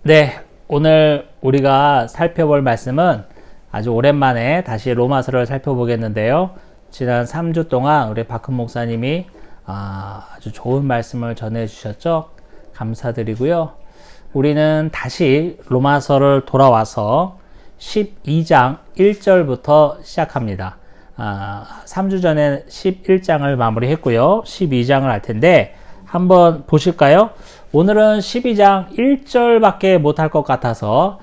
네, 오늘 우리가 살펴볼 말씀은 아주 오랜만에 다시 로마서를 살펴보겠는데요. 지난 3주 동안 우리 박흠 목사님이 아주 좋은 말씀을 전해 주셨죠. 감사드리고요. 우리는 다시 로마서를 돌아와서 12장 1절부터 시작합니다. 3주 전에 11장을 마무리했고요. 12장을 할 텐데 한번 보실까요? 오늘은 12장 1절밖에 못할 것 같아서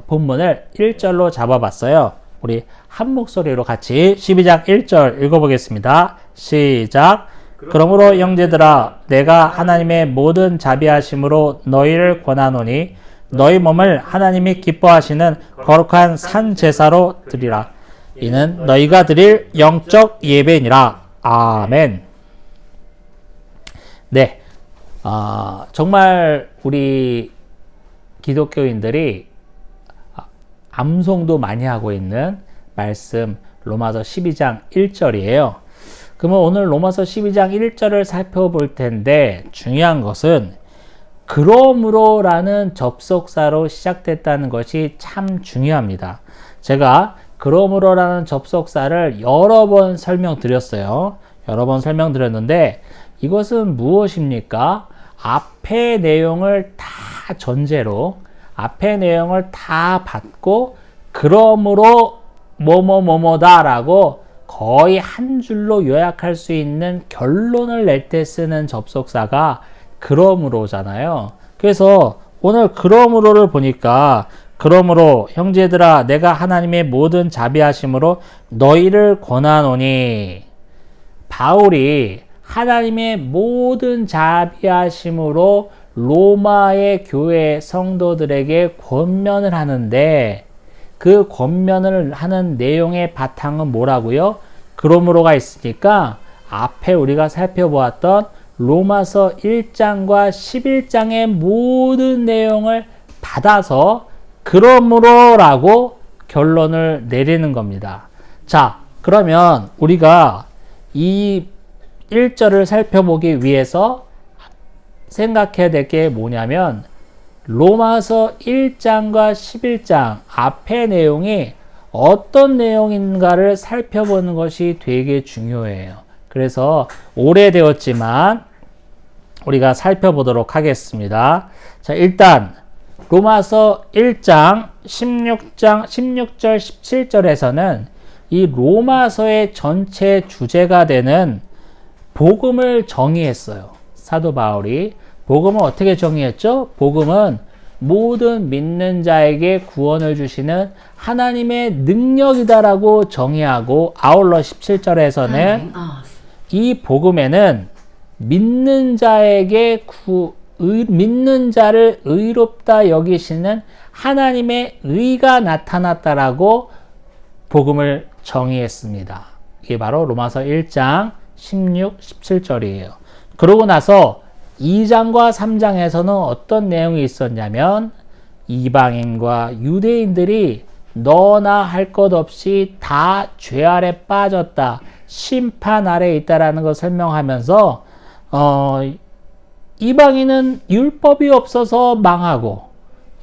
본문을 1절로 잡아봤어요. 우리 한 목소리로 같이 12장 1절 읽어보겠습니다. 시작. 그러므로 형제들아, 내가 하나님의 모든 자비하심으로 너희를 권하노니 너희 몸을 하나님이 기뻐하시는 거룩한 산 제사로 드리라. 이는 너희가 드릴 영적 예배니라. 아멘. 네, 정말 우리 기독교인들이 암송도 많이 하고 있는 말씀 로마서 12장 1절이에요. 그러면 오늘 로마서 12장 1절을 살펴볼 텐데 중요한 것은 그러므로 라는 접속사로 시작됐다는 것이 참 중요합니다. 제가 그러므로 라는 접속사를 여러 번 설명드렸어요. 여러 번 설명드렸는데 이것은 무엇입니까? 앞의 내용을 다 전제로 앞의 내용을 다 받고 그러므로 뭐뭐뭐뭐다 라고 거의 한 줄로 요약할 수 있는 결론을 낼 때 쓰는 접속사가 그러므로잖아요. 그래서 오늘 그러므로를 보니까 그러므로 형제들아 내가 하나님의 모든 자비하심으로 너희를 권하노니 바울이 하나님의 모든 자비하심으로 로마의 교회 성도들에게 권면을 하는데 그 권면을 하는 내용의 바탕은 뭐라고요? 그러므로가 있으니까 앞에 우리가 살펴보았던 로마서 1장과 11장의 모든 내용을 받아서 그러므로라고 결론을 내리는 겁니다. 자, 그러면 우리가 이 1절을 살펴보기 위해서 생각해야 될 게 뭐냐면 로마서 1장과 11장 앞의 내용이 어떤 내용인가를 살펴보는 것이 되게 중요해요. 그래서 오래되었지만 우리가 살펴보도록 하겠습니다. 자, 일단 로마서 1장 16절 17절에서는 이 로마서의 전체 주제가 되는 복음을 정의했어요. 사도 바울이 복음을 어떻게 정의했죠? 복음은 모든 믿는 자에게 구원을 주시는 하나님의 능력이다라고 정의하고 아울러 17절에서는 이 복음에는 믿는 자를 의롭다 여기시는 하나님의 의가 나타났다라고 복음을 정의했습니다. 이게 바로 로마서 1장 16, 17절이에요. 그러고 나서 2장과 3장에서는 어떤 내용이 있었냐면 이방인과 유대인들이 너나 할 것 없이 다 죄 아래 빠졌다. 심판 아래 있다라는 걸 설명하면서 이방인은 율법이 없어서 망하고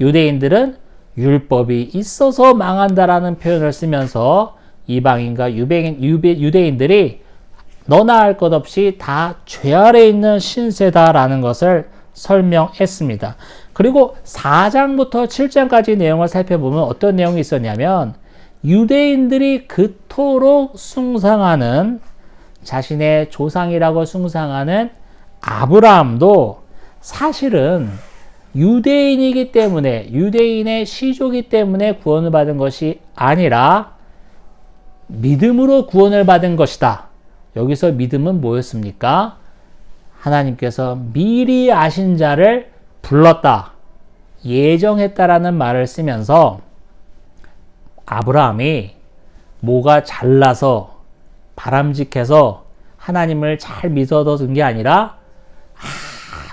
유대인들은 율법이 있어서 망한다라는 표현을 쓰면서 이방인과 유대인들이 너나 할 것 없이 다 죄 아래 있는 신세다라는 것을 설명했습니다. 그리고 4장부터 7장까지 내용을 살펴보면 어떤 내용이 있었냐면 유대인들이 그토록 숭상하는 자신의 조상이라고 숭상하는 아브라함도 사실은 유대인이기 때문에 유대인의 시조이기 때문에 구원을 받은 것이 아니라 믿음으로 구원을 받은 것이다. 여기서 믿음은 뭐였습니까? 하나님께서 미리 아신 자를 불렀다, 예정했다라는 말을 쓰면서 아브라함이 뭐가 잘나서 바람직해서 하나님을 잘 믿어둔 게 아니라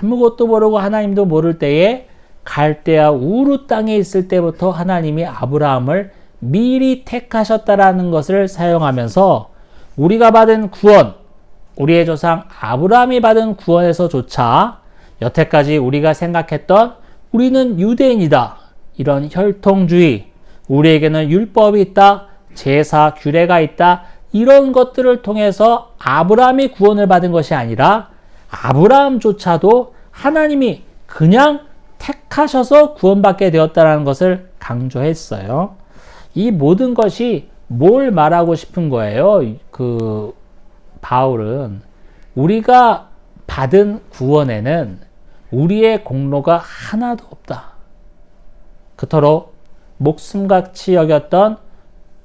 아무것도 모르고 하나님도 모를 때에 갈대아 우르 땅에 있을 때부터 하나님이 아브라함을 미리 택하셨다라는 것을 사용하면서 우리가 받은 구원, 우리의 조상 아브라함이 받은 구원에서조차 여태까지 우리가 생각했던 우리는 유대인이다. 이런 혈통주의, 우리에게는 율법이 있다. 제사, 규례가 있다. 이런 것들을 통해서 아브라함이 구원을 받은 것이 아니라 아브라함조차도 하나님이 그냥 택하셔서 구원받게 되었다는 것을 강조했어요. 이 모든 것이 뭘 말하고 싶은 거예요? 바울은 우리가 받은 구원에는 우리의 공로가 하나도 없다. 그토록 목숨같이 여겼던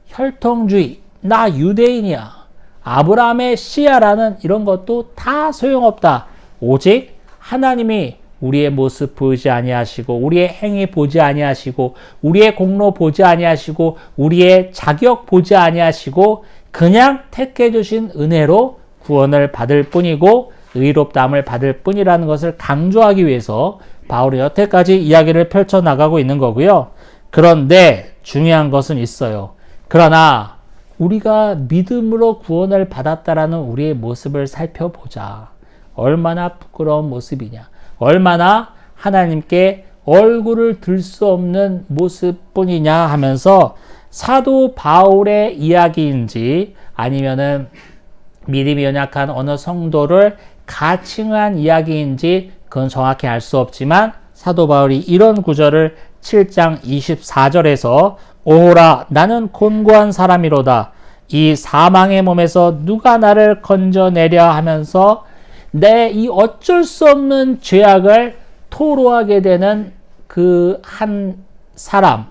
혈통주의, 나 유대인이야, 아브라함의 씨야라는 이런 것도 다 소용없다. 오직 하나님이 우리의 모습 보지 아니하시고, 우리의 행위 보지 아니하시고, 우리의 공로 보지 아니하시고, 우리의 자격 보지 아니하시고, 그냥 택해 주신 은혜로 구원을 받을 뿐이고 의롭다함을 받을 뿐이라는 것을 강조하기 위해서 바울이 여태까지 이야기를 펼쳐나가고 있는 거고요. 그런데 중요한 것은 있어요. 그러나 우리가 믿음으로 구원을 받았다라는 우리의 모습을 살펴보자. 얼마나 부끄러운 모습이냐. 얼마나 하나님께 얼굴을 들 수 없는 모습뿐이냐 하면서 사도 바울의 이야기인지 아니면은 믿음이 연약한 어느 성도를 가칭한 이야기인지 그건 정확히 알 수 없지만 사도 바울이 이런 구절을 7장 24절에서 오라 나는 곤고한 사람이로다 이 사망의 몸에서 누가 나를 건져내려 하면서 내 이 어쩔 수 없는 죄악을 토로하게 되는 그 한 사람,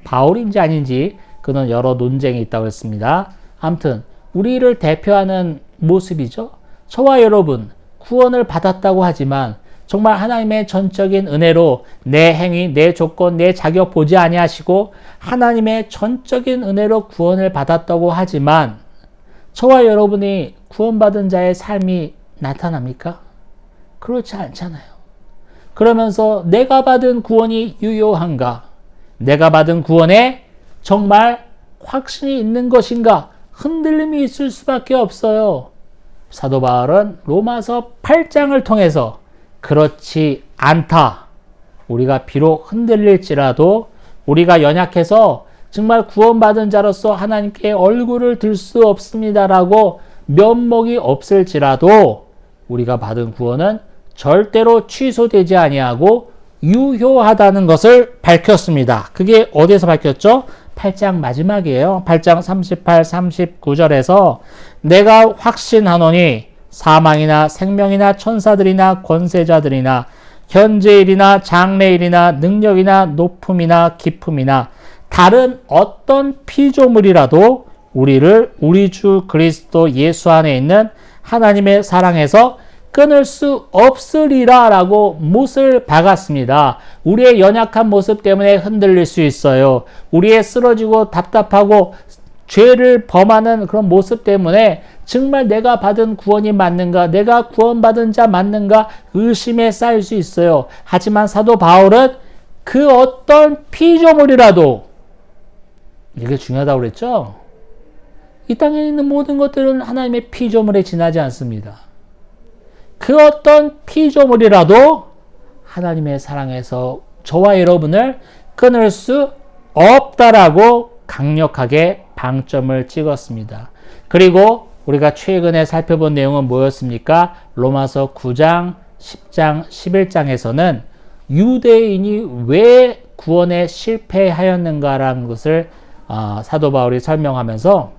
바울인지 아닌지 그는 여러 논쟁이 있다고 했습니다. 아무튼 우리를 대표하는 모습이죠. 저와 여러분 구원을 받았다고 하지만 정말 하나님의 전적인 은혜로 내 행위, 내 조건, 내 자격 보지 아니하시고 하나님의 전적인 은혜로 구원을 받았다고 하지만 저와 여러분이 구원받은 자의 삶이 나타납니까? 그렇지 않잖아요. 그러면서 내가 받은 구원이 유효한가? 내가 받은 구원에 정말 확신이 있는 것인가? 흔들림이 있을 수밖에 없어요. 사도 바울은 로마서 8장을 통해서 그렇지 않다. 우리가 비록 흔들릴지라도 우리가 연약해서 정말 구원받은 자로서 하나님께 얼굴을 들 수 없습니다라고 면목이 없을지라도 우리가 받은 구원은 절대로 취소되지 아니하고 유효하다는 것을 밝혔습니다. 그게 어디에서 밝혔죠? 8장 마지막이에요. 8장 38, 39절에서 내가 확신하노니 사망이나 생명이나 천사들이나 권세자들이나 현재일이나 장래일이나 능력이나 높음이나 깊음이나 다른 어떤 피조물이라도 우리를 우리 주 그리스도 예수 안에 있는 하나님의 사랑에서 끊을 수 없으리라 라고 못을 박았습니다. 우리의 연약한 모습 때문에 흔들릴 수 있어요. 우리의 쓰러지고 답답하고 죄를 범하는 그런 모습 때문에 정말 내가 받은 구원이 맞는가, 내가 구원받은 자 맞는가 의심에 쌓일 수 있어요. 하지만 사도 바울은 그 어떤 피조물이라도, 이게 중요하다고 그랬죠? 이 땅에 있는 모든 것들은 하나님의 피조물에 지나지 않습니다. 그 어떤 피조물이라도 하나님의 사랑에서 저와 여러분을 끊을 수 없다라고 강력하게 방점을 찍었습니다. 그리고 우리가 최근에 살펴본 내용은 뭐였습니까? 로마서 9장, 10장, 11장에서는 유대인이 왜 구원에 실패하였는가라는 것을 사도 바울이 설명하면서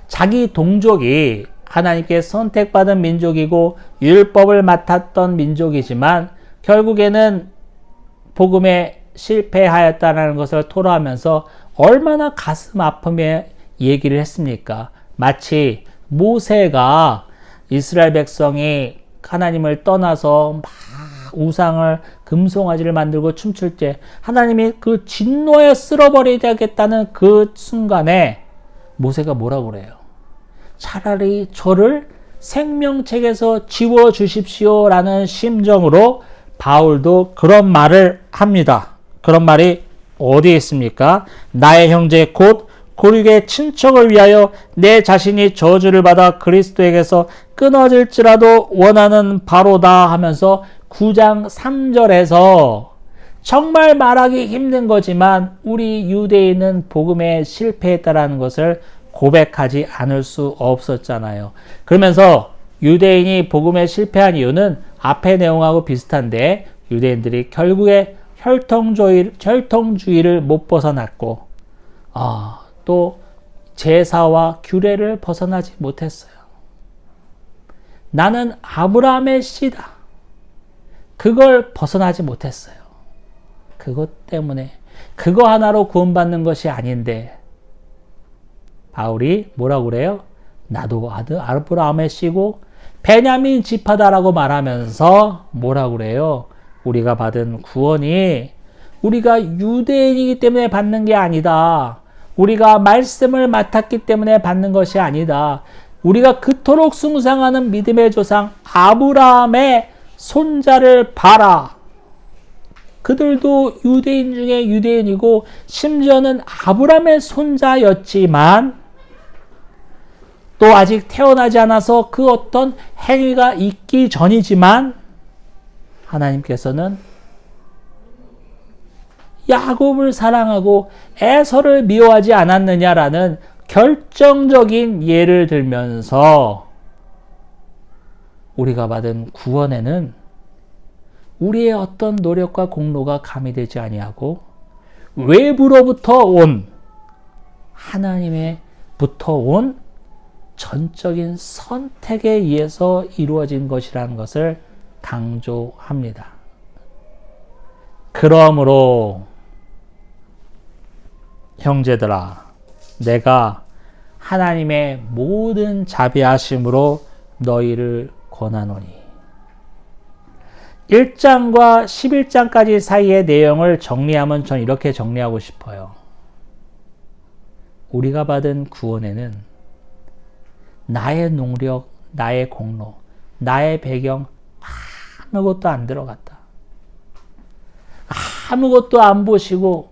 자기 동족이 하나님께 선택받은 민족이고 율법을 맡았던 민족이지만 결국에는 복음에 실패하였다는 것을 토로하면서 얼마나 가슴 아픔에 얘기를 했습니까? 마치 모세가 이스라엘 백성이 하나님을 떠나서 막 우상을 금송아지를 만들고 춤출 때 하나님이 그 진노에 쓸어버리겠다는 그 순간에 모세가 뭐라고 그래요? 차라리 저를 생명책에서 지워주십시오 라는 심정으로 바울도 그런 말을 합니다. 그런 말이 어디에 있습니까? 나의 형제 곧 고륙의 친척을 위하여 내 자신이 저주를 받아 그리스도에게서 끊어질지라도 원하는 바로다 하면서 9장 3절에서 정말 말하기 힘든 거지만 우리 유대인은 복음에 실패했다라는 것을 고백하지 않을 수 없었잖아요. 그러면서 유대인이 복음에 실패한 이유는 앞의 내용하고 비슷한데 유대인들이 결국에 혈통주의를 못 벗어났고 또 제사와 규례를 벗어나지 못했어요. 나는 아브라함의 씨다. 그걸 벗어나지 못했어요. 그것 때문에 그거 하나로 구원받는 것이 아닌데 바울이 뭐라고 그래요? 나도 아브라함의 씨고 베냐민 지파다라고 말하면서 뭐라고 그래요? 우리가 받은 구원이 우리가 유대인이기 때문에 받는 게 아니다. 우리가 말씀을 맡았기 때문에 받는 것이 아니다. 우리가 그토록 숭상하는 믿음의 조상 아브라함의 손자를 봐라. 그들도 유대인 중에 유대인이고 심지어는 아브라함의 손자였지만 또 아직 태어나지 않아서 그 어떤 행위가 있기 전이지만 하나님께서는 야곱을 사랑하고 에서를 미워하지 않았느냐라는 결정적인 예를 들면서 우리가 받은 구원에는 우리의 어떤 노력과 공로가 가미되지 아니하고 외부로부터 온 하나님의부터 온 전적인 선택에 의해서 이루어진 것이라는 것을 강조합니다. 그러므로 형제들아, 내가 하나님의 모든 자비하심으로 너희를 권하노니. 1장과 11장까지 사이의 내용을 정리하면 전 이렇게 정리하고 싶어요. 우리가 받은 구원에는 나의 노력, 나의 공로, 나의 배경 아무것도 안 들어갔다. 아무것도 안 보시고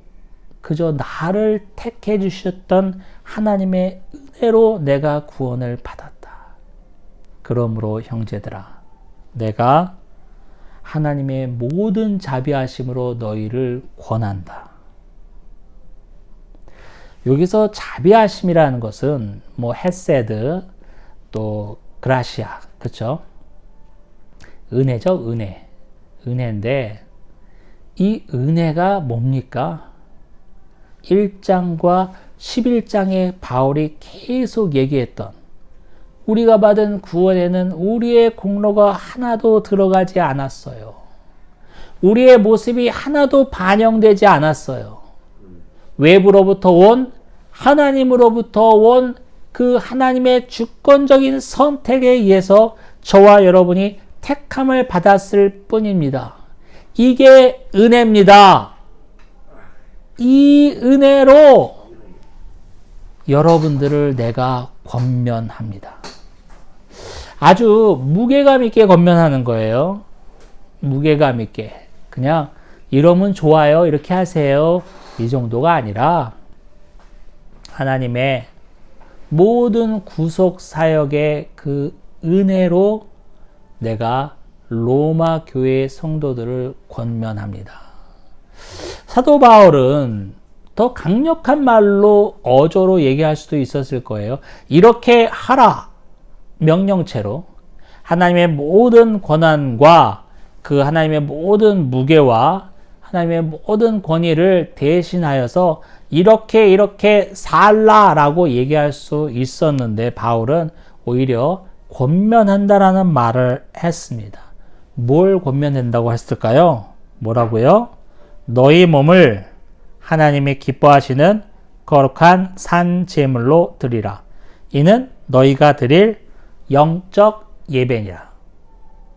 그저 나를 택해 주셨던 하나님의 은혜로 내가 구원을 받았다. 그러므로 형제들아, 내가 하나님의 모든 자비하심으로 너희를 권한다. 여기서 자비하심이라는 것은 뭐 헤세드, 또 그라시아, 그렇죠? 은혜죠, 은혜. 은혜인데 이 은혜가 뭡니까? 1장과 11장에 바울이 계속 얘기했던 우리가 받은 구원에는 우리의 공로가 하나도 들어가지 않았어요. 우리의 모습이 하나도 반영되지 않았어요. 외부로부터 온 하나님으로부터 온 그 하나님의 주권적인 선택에 의해서 저와 여러분이 택함을 받았을 뿐입니다. 이게 은혜입니다. 이 은혜로 여러분들을 내가 권면합니다. 아주 무게감 있게 권면하는 거예요. 무게감 있게. 그냥 이러면 좋아요, 이렇게 하세요, 이 정도가 아니라 하나님의 모든 구속 사역의 그 은혜로 내가 로마 교회 성도들을 권면합니다. 사도 바울은 더 강력한 말로 어조로 얘기할 수도 있었을 거예요. 이렇게 하라 명령체로 하나님의 모든 권한과 그 하나님의 모든 무게와 하나님의 모든 권위를 대신하여서 이렇게 살라라고 얘기할 수 있었는데 바울은 오히려 권면한다라는 말을 했습니다. 뭘 권면한다고 했을까요? 뭐라고요? 너희 몸을 하나님이 기뻐하시는 거룩한 산 제물로 드리라. 이는 너희가 드릴 영적 예배니라.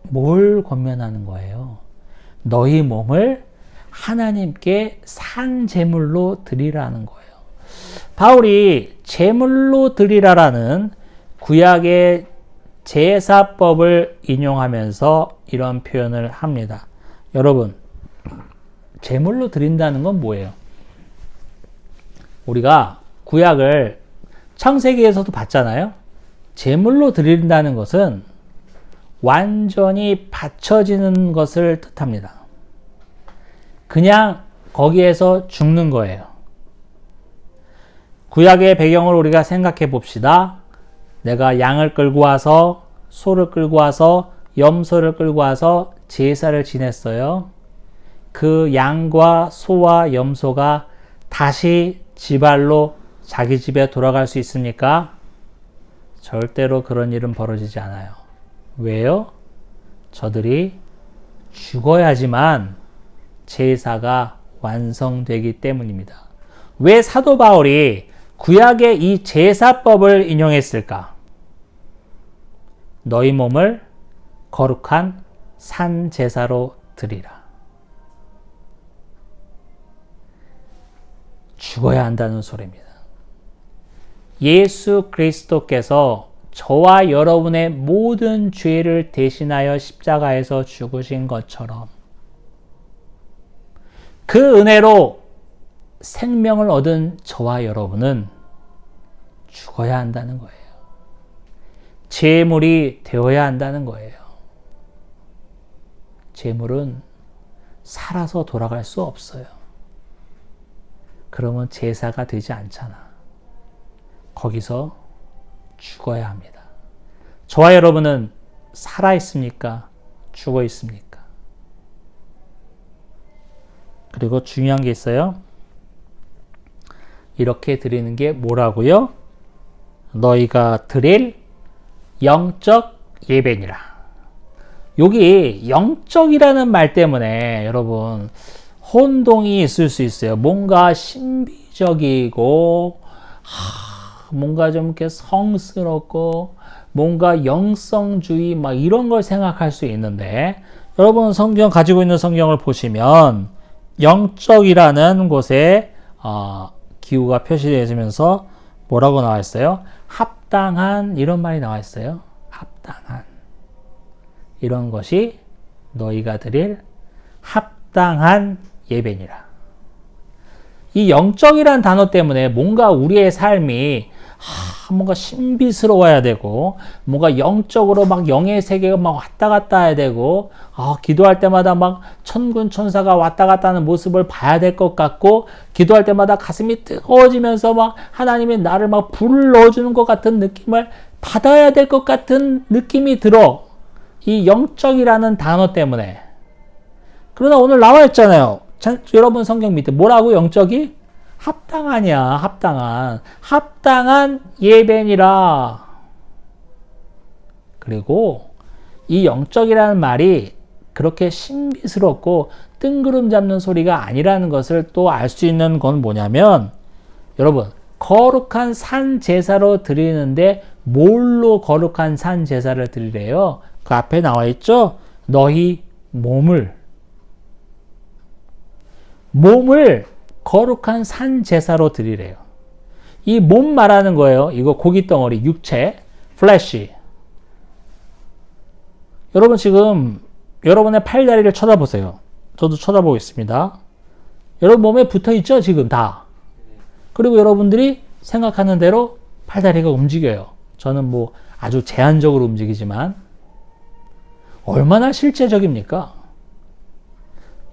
뭘 권면하는 거예요? 너희 몸을 하나님께 산 제물로 드리라는 거예요. 바울이 제물로 드리라라는 구약의 제사법을 인용하면서 이런 표현을 합니다. 여러분, 제물로 드린다는 건 뭐예요? 우리가 구약을 창세기에서도 봤잖아요. 제물로 드린다는 것은 완전히 바쳐지는 것을 뜻합니다. 그냥 거기에서 죽는 거예요. 구약의 배경을 우리가 생각해 봅시다. 내가 양을 끌고 와서, 소를 끌고 와서, 염소를 끌고 와서 제사를 지냈어요. 그 양과 소와 염소가 다시 지발로 자기 집에 돌아갈 수 있습니까? 절대로 그런 일은 벌어지지 않아요. 왜요? 저들이 죽어야지만 제사가 완성되기 때문입니다. 왜 사도 바울이 구약의 이 제사법을 인용했을까? 너희 몸을 거룩한 산 제사로 드리라. 죽어야 한다는 소리입니다. 예수 그리스도께서 저와 여러분의 모든 죄를 대신하여 십자가에서 죽으신 것처럼 그 은혜로 생명을 얻은 저와 여러분은 죽어야 한다는 거예요. 제물이 되어야 한다는 거예요. 제물은 살아서 돌아갈 수 없어요. 그러면 제사가 되지 않잖아. 거기서 죽어야 합니다. 저와 여러분은 살아 있습니까? 죽어 있습니까? 그리고 중요한 게 있어요. 이렇게 드리는 게 뭐라고요? 너희가 드릴 영적 예배니라. 여기 영적이라는 말 때문에 여러분 혼동이 있을 수 있어요. 뭔가 신비적이고 뭔가 좀 이렇게 성스럽고 뭔가 영성주의 막 이런 걸 생각할 수 있는데 여러분 성경 가지고 있는 성경을 보시면 영적이라는 곳에 기호가 표시되어 있으면서 뭐라고 나와 있어요? 합당한 이런 말이 나와 있어요. 합당한 이런 것이 너희가 드릴 합당한 예배니라. 이 영적이란 단어 때문에 뭔가 우리의 삶이 뭔가 신비스러워야 되고 뭔가 영적으로 막 영의 세계가 막 왔다 갔다 해야 되고 기도할 때마다 막 천군 천사가 왔다 갔다 하는 모습을 봐야 될 것 같고 기도할 때마다 가슴이 뜨거워지면서 막 하나님이 나를 막 불을 넣어주는 것 같은 느낌을 받아야 될 것 같은 느낌이 들어. 이 영적이라는 단어 때문에. 그러나 오늘 나와 있잖아요. 여러분 성경 밑에 뭐라고 영적이? 합당하냐, 합당한 예배니라. 그리고 이 영적이라는 말이 그렇게 신비스럽고 뜬구름 잡는 소리가 아니라는 것을 또 알 수 있는 건 뭐냐면 여러분 거룩한 산 제사로 드리는데 뭘로 거룩한 산 제사를 드리래요? 그 앞에 나와 있죠? 너희 몸을 거룩한 산 제사로 드리래요. 이 몸 말하는 거예요. 이거 고기 덩어리, 육체, 플래시. 여러분 지금 여러분의 팔다리를 쳐다보세요. 저도 쳐다보고 있습니다. 여러분 몸에 붙어 있죠? 지금 다. 그리고 여러분들이 생각하는 대로 팔다리가 움직여요. 저는 뭐 아주 제한적으로 움직이지만 얼마나 실제적입니까?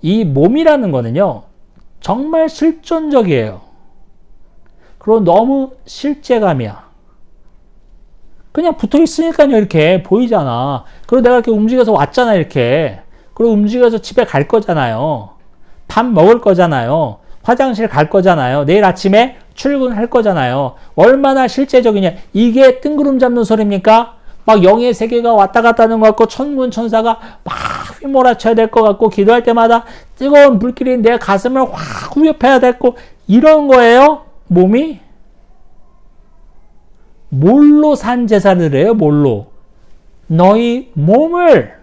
이 몸이라는 거는요. 정말 실존적이에요. 그리고 너무 실제감이야. 그냥 붙어 있으니까요. 이렇게 보이잖아. 그리고 내가 이렇게 움직여서 왔잖아. 이렇게. 그리고 움직여서 집에 갈 거잖아요. 밥 먹을 거잖아요. 화장실 갈 거잖아요. 내일 아침에 출근할 거잖아요. 얼마나 실제적이냐. 이게 뜬구름 잡는 소리입니까? 막 영의 세계가 왔다 갔다 하는 것 같고 천군 천사가 막 휘몰아쳐야 될 것 같고 기도할 때마다 뜨거운 불길이 내 가슴을 확 후벼파야 됐고 이런 거예요. 몸이 뭘로 산 제사를 해요? 뭘로? 너희 몸을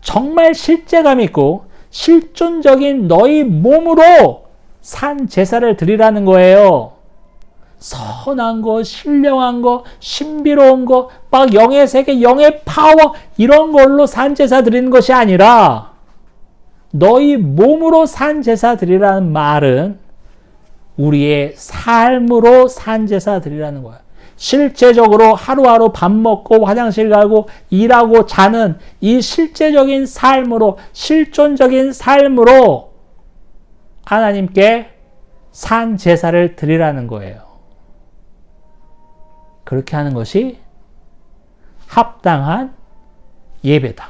정말 실제감 있고 실존적인 너희 몸으로 산 제사를 드리라는 거예요. 선한 거, 신령한 거, 신비로운 거, 막 영의 세계, 영의 파워 이런 걸로 산 제사 드리는 것이 아니라 너희 몸으로 산 제사 드리라는 말은 우리의 삶으로 산 제사 드리라는 거야. 실제적으로 하루하루 밥 먹고 화장실 가고 일하고 자는 이 실제적인 삶으로, 실존적인 삶으로 하나님께 산 제사를 드리라는 거예요. 그렇게 하는 것이 합당한 예배다.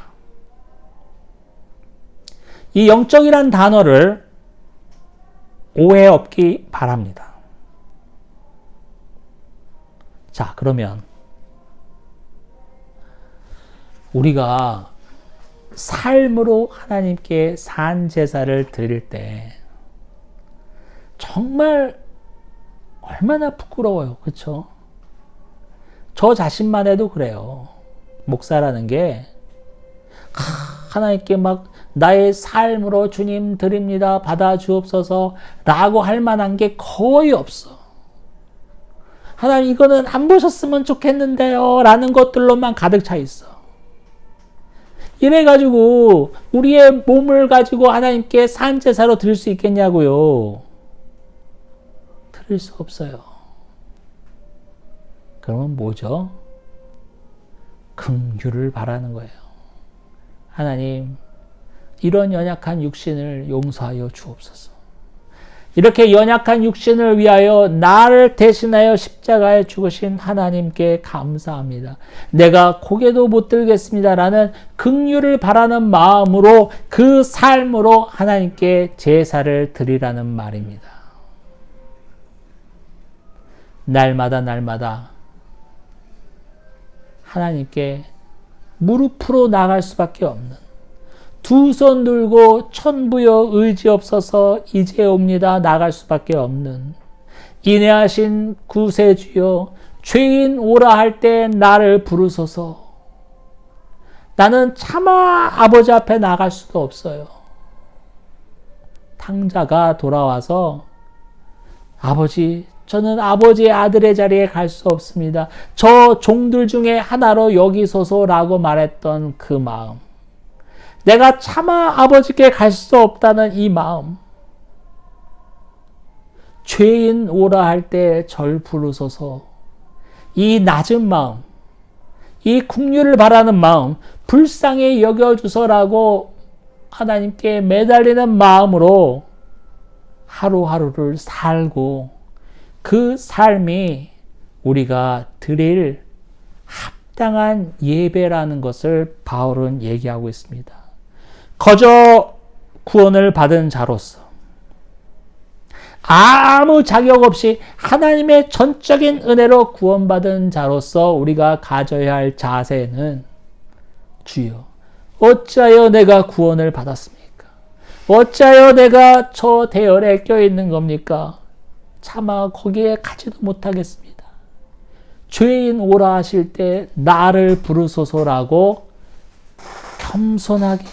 이 영적이란 단어를 오해 없기 바랍니다. 자, 그러면 우리가 삶으로 하나님께 산 제사를 드릴 때 정말 얼마나 부끄러워요. 그렇죠? 저 자신만 해도 그래요. 목사라는 게 하나님께 막 나의 삶으로 주님 드립니다. 받아 주옵소서 라고 할 만한 게 거의 없어. 하나님 이거는 안 보셨으면 좋겠는데요 라는 것들로만 가득 차 있어. 이래가지고 우리의 몸을 가지고 하나님께 산제사로 드릴 수 있겠냐고요. 드릴 수 없어요. 그러면 뭐죠? 긍휼을 바라는 거예요. 하나님, 이런 연약한 육신을 용서하여 주옵소서. 이렇게 연약한 육신을 위하여 나를 대신하여 십자가에 죽으신 하나님께 감사합니다. 내가 고개도 못 들겠습니다라는 긍휼을 바라는 마음으로 그 삶으로 하나님께 제사를 드리라는 말입니다. 날마다 하나님께 무릎으로 나갈 수밖에 없는, 두 손 들고 천부여 의지없어서 이제 옵니다 나갈 수밖에 없는, 인애하신 구세주여 죄인 오라 할 때 나를 부르소서. 나는 차마 아버지 앞에 나갈 수도 없어요. 탕자가 돌아와서 아버지, 저는 아버지의 아들의 자리에 갈 수 없습니다. 저 종들 중에 하나로 여기소서라고 말했던 그 마음. 내가 차마 아버지께 갈 수 없다는 이 마음. 죄인 오라 할 때 절 부르소서. 이 낮은 마음, 이 긍휼을 바라는 마음, 불쌍히 여겨주소라고 하나님께 매달리는 마음으로 하루하루를 살고 그 삶이 우리가 드릴 합당한 예배라는 것을 바울은 얘기하고 있습니다. 거저 구원을 받은 자로서 아무 자격 없이 하나님의 전적인 은혜로 구원받은 자로서 우리가 가져야 할 자세는 주여, 어찌하여 내가 구원을 받았습니까? 어찌하여 내가 저 대열에 껴있는 겁니까? 차마 거기에 가지도 못하겠습니다. 죄인 오라 하실 때 나를 부르소서라고 겸손하게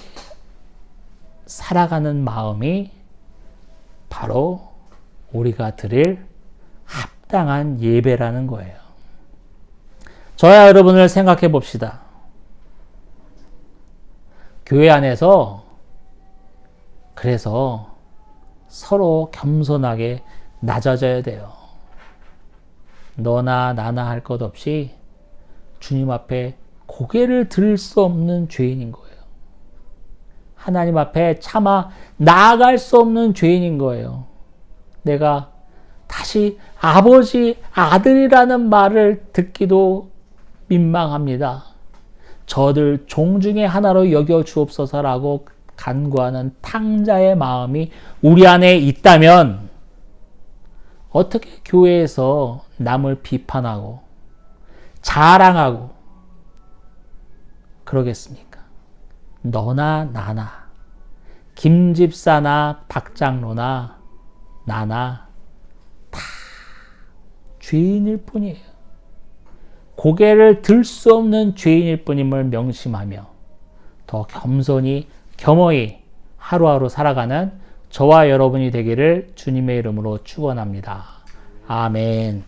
살아가는 마음이 바로 우리가 드릴 합당한 예배라는 거예요. 저와 여러분을 생각해 봅시다. 교회 안에서 그래서 서로 겸손하게 낮아져야 돼요. 너나 나나 할 것 없이 주님 앞에 고개를 들 수 없는 죄인인 거예요. 하나님 앞에 차마 나아갈 수 없는 죄인인 거예요. 내가 다시 아버지, 아들이라는 말을 듣기도 민망합니다. 저들 종 중에 하나로 여겨 주옵소서라고 간구하는 탕자의 마음이 우리 안에 있다면 어떻게 교회에서 남을 비판하고 자랑하고 그러겠습니까? 너나 나나, 김 집사나 박 장로나 나나 다 죄인일 뿐이에요. 고개를 들 수 없는 죄인일 뿐임을 명심하며 더 겸손히 겸허히 하루하루 살아가는 저와 여러분이 되기를 주님의 이름으로 축원합니다. 아멘.